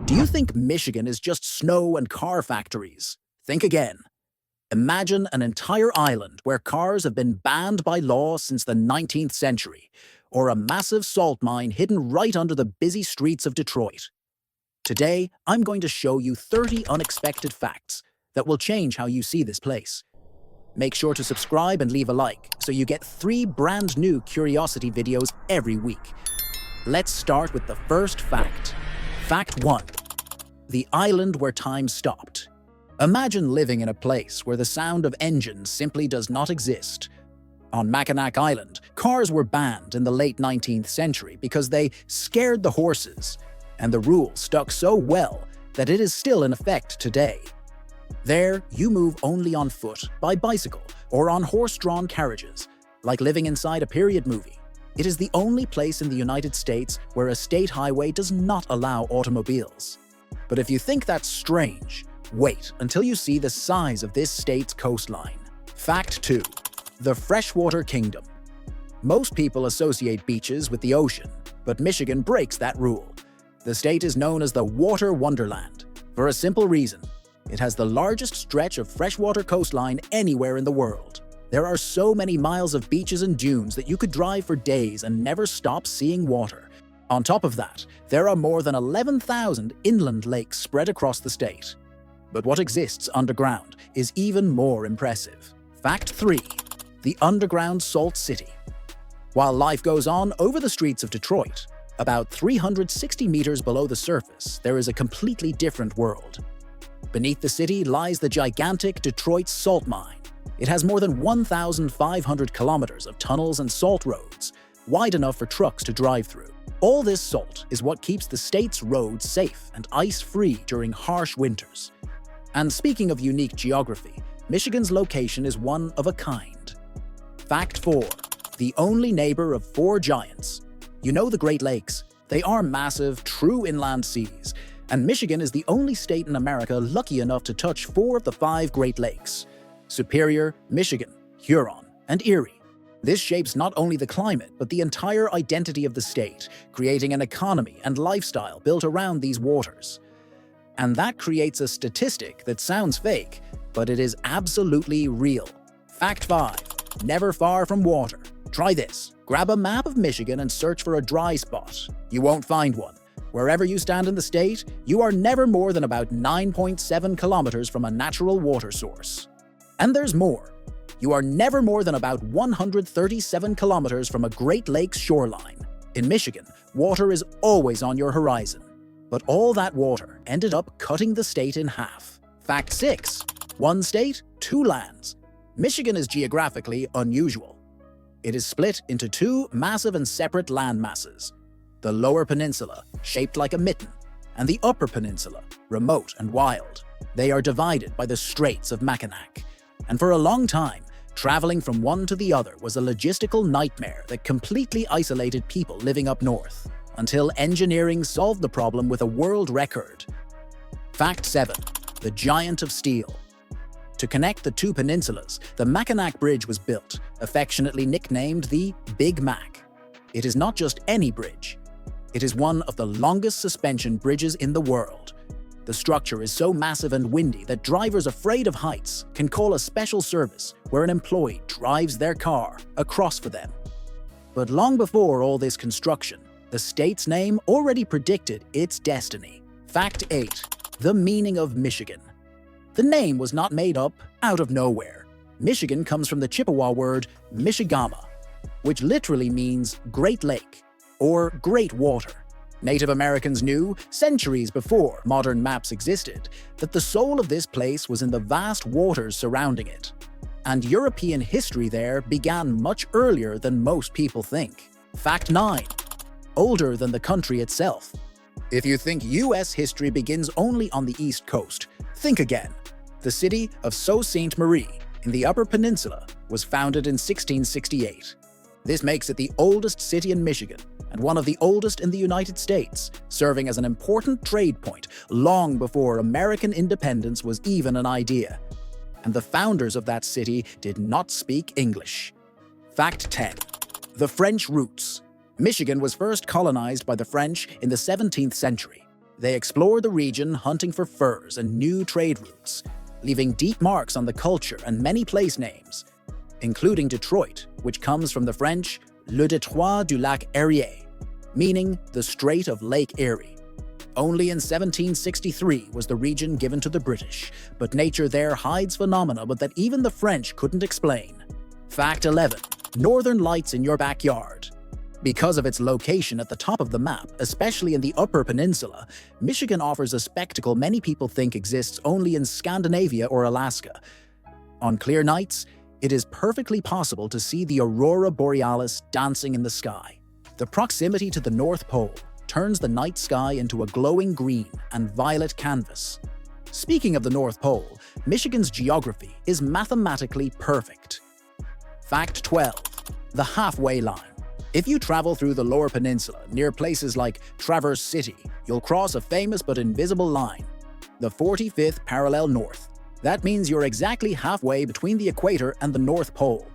Do you think Michigan is just snow and car factories? Think again. Imagine an entire island where cars have been banned by law since the 19th century, or a massive salt mine hidden right under the busy streets of Detroit. Today, I'm going to show you 30 unexpected facts that will change how you see this place. Make sure to subscribe and leave a like so you get 3 brand new curiosity videos every week. Let's start with the first fact. Fact 1. The island where time stopped. Imagine living in a place where the sound of engines simply does not exist. On Mackinac Island, cars were banned in the late 19th century because they scared the horses, and the rule stuck so well that it is still in effect today. There, you move only on foot, by bicycle, or on horse-drawn carriages, like living inside a period movie. It is the only place in the United States where a state highway does not allow automobiles. But if you think that's strange, wait until you see the size of this state's coastline. Fact 2. The Freshwater Kingdom. Most people associate beaches with the ocean, but Michigan breaks that rule. The state is known as the Water Wonderland for a simple reason. It has the largest stretch of freshwater coastline anywhere in the world. There are so many miles of beaches and dunes that you could drive for days and never stop seeing water. On top of that, there are more than 11,000 inland lakes spread across the state. But what exists underground is even more impressive. Fact 3. The underground Salt City. While life goes on over the streets of Detroit, about 360 meters below the surface, there is a completely different world. Beneath the city lies the gigantic Detroit Salt Mine. It has more than 1,500 kilometers of tunnels and salt roads, wide enough for trucks to drive through. All this salt is what keeps the state's roads safe and ice-free during harsh winters. And speaking of unique geography, Michigan's location is one of a kind. Fact 4. The only neighbor of 4 giants. You know the Great Lakes. They are massive, true inland seas, and Michigan is the only state in America lucky enough to touch 4 of the 5 Great Lakes: Superior, Michigan, Huron, and Erie. This shapes not only the climate, but the entire identity of the state, creating an economy and lifestyle built around these waters. And that creates a statistic that sounds fake, but it is absolutely real. Fact 5. Never far from water. Try this. Grab a map of Michigan and search for a dry spot. You won't find one. Wherever you stand in the state, you are never more than about 9.7 kilometers from a natural water source. And there's more. You are never more than about 137 kilometers from a Great Lakes shoreline. In Michigan, water is always on your horizon. But all that water ended up cutting the state in half. Fact 6. 1 state, 2 lands. Michigan is geographically unusual. It is split into 2 massive and separate land masses. The Lower Peninsula, shaped like a mitten, and the Upper Peninsula, remote and wild. They are divided by the Straits of Mackinac. And for a long time, traveling from one to the other was a logistical nightmare that completely isolated people living up north, until engineering solved the problem with a world record. Fact 7. The Giant of Steel. To connect the 2 peninsulas, the Mackinac Bridge was built, affectionately nicknamed the Big Mac. It is not just any bridge. It is one of the longest suspension bridges in the world. The structure is so massive and windy that drivers afraid of heights can call a special service where an employee drives their car across for them. But long before all this construction, the state's name already predicted its destiny. Fact 8. The meaning of Michigan. The name was not made up out of nowhere. Michigan comes from the Chippewa word Michigama, which literally means Great Lake or Great Water. Native Americans knew, centuries before modern maps existed, that the soul of this place was in the vast waters surrounding it. And European history there began much earlier than most people think. Fact 9. Older than the country itself. If you think US history begins only on the East Coast, think again. The city of Sault Ste. Marie in the Upper Peninsula was founded in 1668. This makes it the oldest city in Michigan and one of the oldest in the United States, serving as an important trade point long before American independence was even an idea. And the founders of that city did not speak English. Fact 10. The French roots. Michigan was first colonized by the French in the 17th century. They explored the region hunting for furs and new trade routes, leaving deep marks on the culture and many place names, including Detroit, which comes from the French Le Détroit du Lac Erie, meaning the Strait of Lake Erie. Only in 1763 was the region given to the British, but nature there hides phenomena that even the French couldn't explain. Fact 11. Northern Lights in your backyard. Because of its location at the top of the map, especially in the Upper Peninsula, Michigan offers a spectacle many people think exists only in Scandinavia or Alaska. On clear nights, it is perfectly possible to see the aurora borealis dancing in the sky. The proximity to the North Pole turns the night sky into a glowing green and violet canvas. Speaking of the North Pole, Michigan's geography is mathematically perfect. Fact 12. The halfway line. If you travel through the Lower Peninsula near places like Traverse City, you'll cross a famous but invisible line, the 45th parallel north. That means you're exactly halfway between the equator and the North Pole.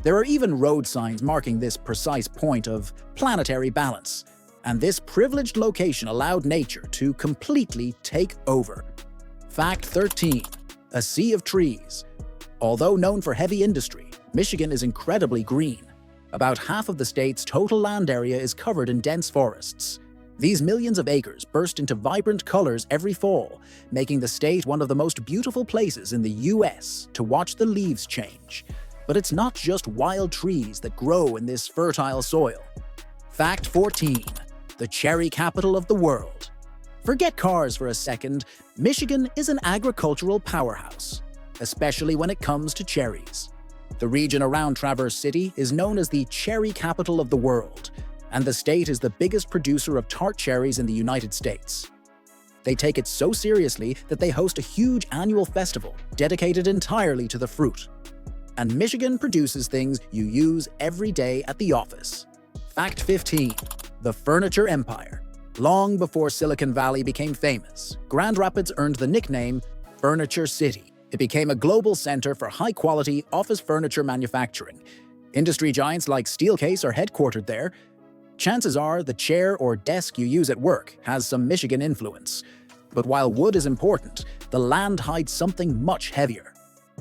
There are even road signs marking this precise point of planetary balance, and this privileged location allowed nature to completely take over. Fact 13. A sea of trees. Although known for heavy industry, Michigan is incredibly green. About half of the state's total land area is covered in dense forests. These millions of acres burst into vibrant colors every fall, making the state one of the most beautiful places in the US to watch the leaves change. But it's not just wild trees that grow in this fertile soil. Fact 14. The cherry capital of the world. Forget cars for a second. Michigan is an agricultural powerhouse, especially when it comes to cherries. The region around Traverse City is known as the cherry capital of the world, and the state is the biggest producer of tart cherries in the United States. They take it so seriously that they host a huge annual festival dedicated entirely to the fruit. And Michigan produces things you use every day at the office. Fact 15. The Furniture Empire. Long before Silicon Valley became famous, Grand Rapids earned the nickname Furniture City. It became a global center for high-quality office furniture manufacturing. Industry giants like Steelcase are headquartered there. Chances are the chair or desk you use at work has some Michigan influence. But while wood is important, the land hides something much heavier.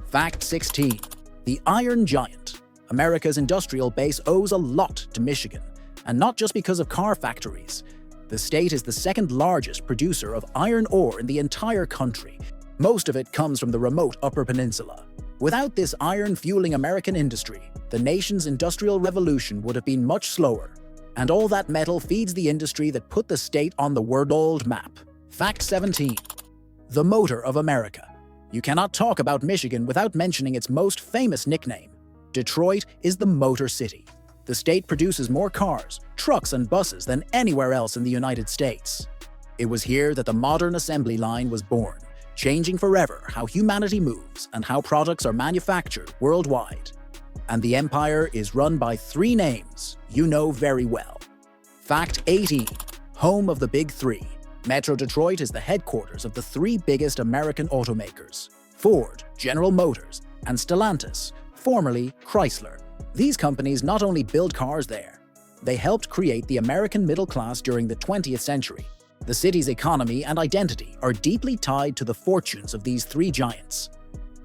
Fact 16. The Iron Giant. America's industrial base owes a lot to Michigan, and not just because of car factories. The state is the second largest producer of iron ore in the entire country. Most of it comes from the remote Upper Peninsula. Without this iron-fueling American industry, the nation's industrial revolution would have been much slower. And all that metal feeds the industry that put the state on the world map. Fact 17. The Motor of America. You cannot talk about Michigan without mentioning its most famous nickname. Detroit is the Motor City. The state produces more cars, trucks, and buses than anywhere else in the United States. It was here that the modern assembly line was born, changing forever how humanity moves and how products are manufactured worldwide. And the empire is run by three names you know very well. Fact 18. Home of the Big Three. Metro Detroit is the headquarters of the three biggest American automakers: Ford, General Motors, and Stellantis, formerly Chrysler. These companies not only build cars there, they helped create the American middle class during the 20th century. The city's economy and identity are deeply tied to the fortunes of these three giants.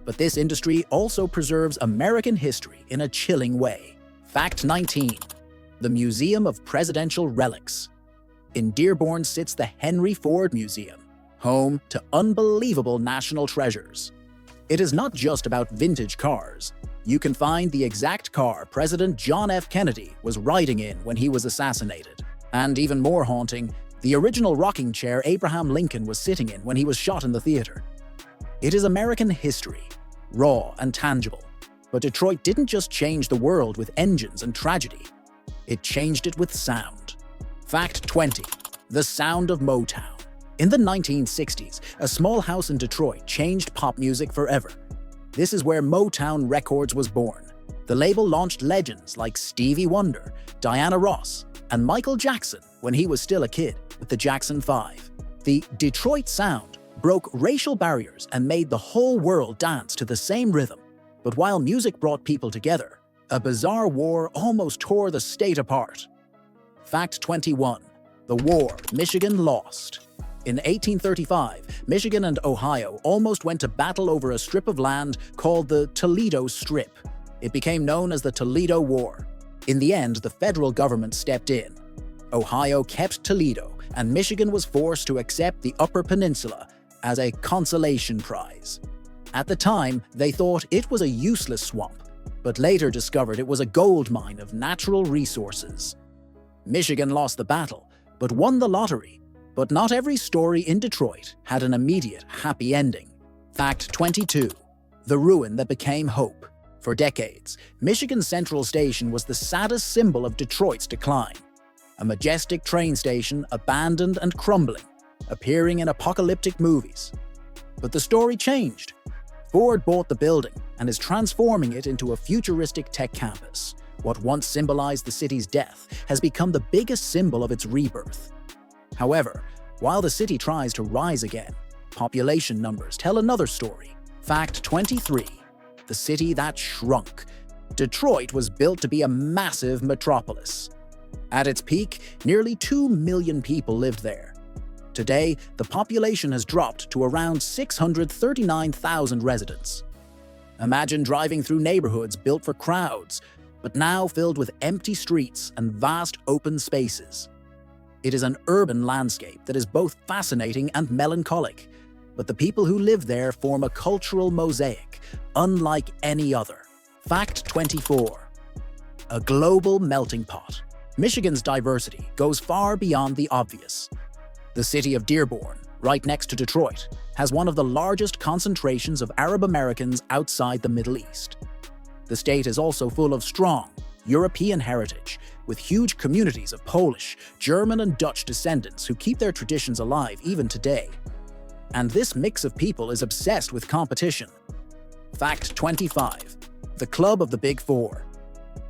But this industry also preserves American history in a chilling way. Fact 19. The Museum of Presidential Relics. In Dearborn sits the Henry Ford Museum, home to unbelievable national treasures. It is not just about vintage cars. You can find the exact car President John F. Kennedy was riding in when he was assassinated. And even more haunting, the original rocking chair Abraham Lincoln was sitting in when he was shot in the theater. It is American history, raw and tangible. But Detroit didn't just change the world with engines and tragedy. It changed it with sound. Fact 20. The sound of Motown. In the 1960s, a small house in Detroit changed pop music forever. This is where Motown Records was born. The label launched legends like Stevie Wonder, Diana Ross, and Michael Jackson when he was still a kid with the Jackson 5. The Detroit sound broke racial barriers and made the whole world dance to the same rhythm. But while music brought people together, a bizarre war almost tore the state apart. Fact 21. The war Michigan lost. In 1835, Michigan and Ohio almost went to battle over a strip of land called the Toledo Strip. It became known as the Toledo War. In the end, the federal government stepped in. Ohio kept Toledo, and Michigan was forced to accept the Upper Peninsula as a consolation prize. At the time, they thought it was a useless swamp, but later discovered it was a gold mine of natural resources. Michigan lost the battle, but won the lottery. But not every story in Detroit had an immediate happy ending. Fact 22. The ruin that became hope. For decades, Michigan Central Station was the saddest symbol of Detroit's decline. A majestic train station abandoned and crumbling, appearing in apocalyptic movies. But the story changed. Ford bought the building and is transforming it into a futuristic tech campus. What once symbolized the city's death has become the biggest symbol of its rebirth. However, while the city tries to rise again, population numbers tell another story. Fact 23. The city that shrunk. Detroit was built to be a massive metropolis. At its peak, nearly 2 million people lived there. Today, the population has dropped to around 639,000 residents. Imagine driving through neighborhoods built for crowds, but now filled with empty streets and vast open spaces. It is an urban landscape that is both fascinating and melancholic, but the people who live there form a cultural mosaic unlike any other. Fact 24. A global melting pot. Michigan's diversity goes far beyond the obvious. The city of Dearborn, right next to Detroit, has one of the largest concentrations of Arab Americans outside the Middle East. The state is also full of strong European heritage, with huge communities of Polish, German, and Dutch descendants who keep their traditions alive even today. And this mix of people is obsessed with competition. Fact 25. The Club of the Big Four.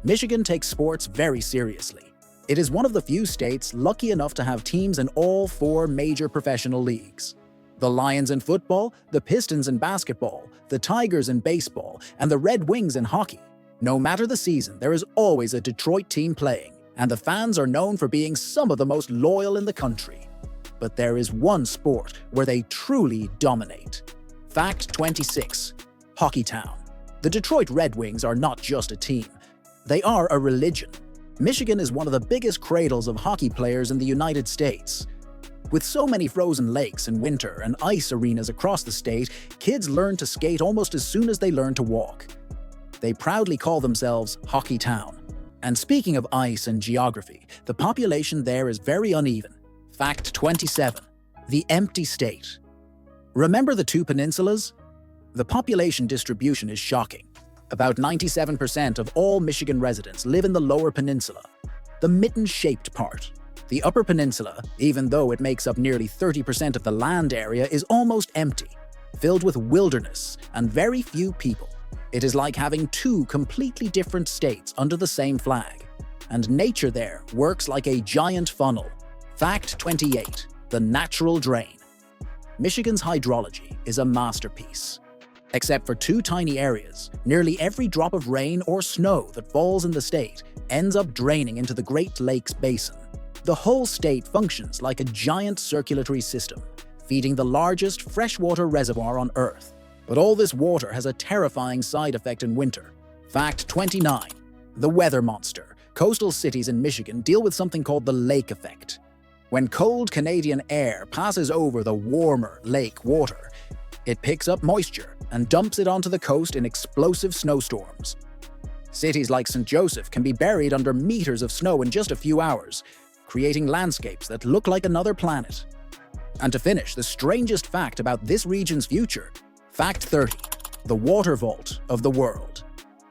Michigan takes sports very seriously. It is one of the few states lucky enough to have teams in all 4 major professional leagues. The Lions in football, the Pistons in basketball, the Tigers in baseball, and the Red Wings in hockey. No matter the season, there is always a Detroit team playing, and the fans are known for being some of the most loyal in the country. But there is one sport where they truly dominate. Fact 26. Hockeytown. The Detroit Red Wings are not just a team. They are a religion. Michigan is one of the biggest cradles of hockey players in the United States. With so many frozen lakes in winter and ice arenas across the state, kids learn to skate almost as soon as they learn to walk. They proudly call themselves Hockeytown. And speaking of ice and geography, the population there is very uneven. Fact 27. The empty state. Remember the 2 peninsulas? The population distribution is shocking. About 97% of all Michigan residents live in the Lower Peninsula, the mitten-shaped part. The Upper Peninsula, even though it makes up nearly 30% of the land area, is almost empty, filled with wilderness and very few people. It is like having 2 completely different states under the same flag. And nature there works like a giant funnel. Fact 28. The natural drain. Michigan's hydrology is a masterpiece. Except for 2 tiny areas, nearly every drop of rain or snow that falls in the state ends up draining into the Great Lakes Basin. The whole state functions like a giant circulatory system, feeding the largest freshwater reservoir on Earth. But all this water has a terrifying side effect in winter. Fact 29. The weather monster. Coastal cities in Michigan deal with something called the lake effect. When cold Canadian air passes over the warmer lake water, it picks up moisture and dumps it onto the coast in explosive snowstorms. Cities like St. Joseph can be buried under meters of snow in just a few hours, creating landscapes that look like another planet. And to finish, the strangest fact about this region's future, Fact 30. The water vault of the world.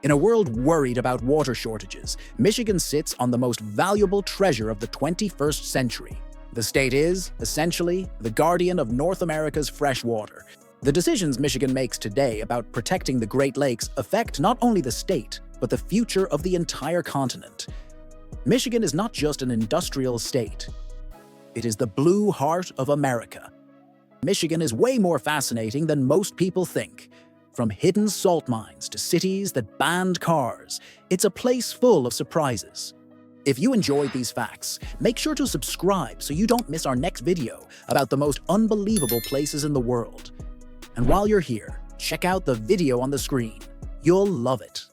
In a world worried about water shortages, Michigan sits on the most valuable treasure of the 21st century. The state is, essentially, the guardian of North America's fresh water. The decisions Michigan makes today about protecting the Great Lakes affect not only the state, but the future of the entire continent. Michigan is not just an industrial state. It is the blue heart of America. Michigan is way more fascinating than most people think. From hidden salt mines to cities that banned cars, it's a place full of surprises. If you enjoyed these facts, make sure to subscribe so you don't miss our next video about the most unbelievable places in the world. And while you're here, check out the video on the screen. You'll love it.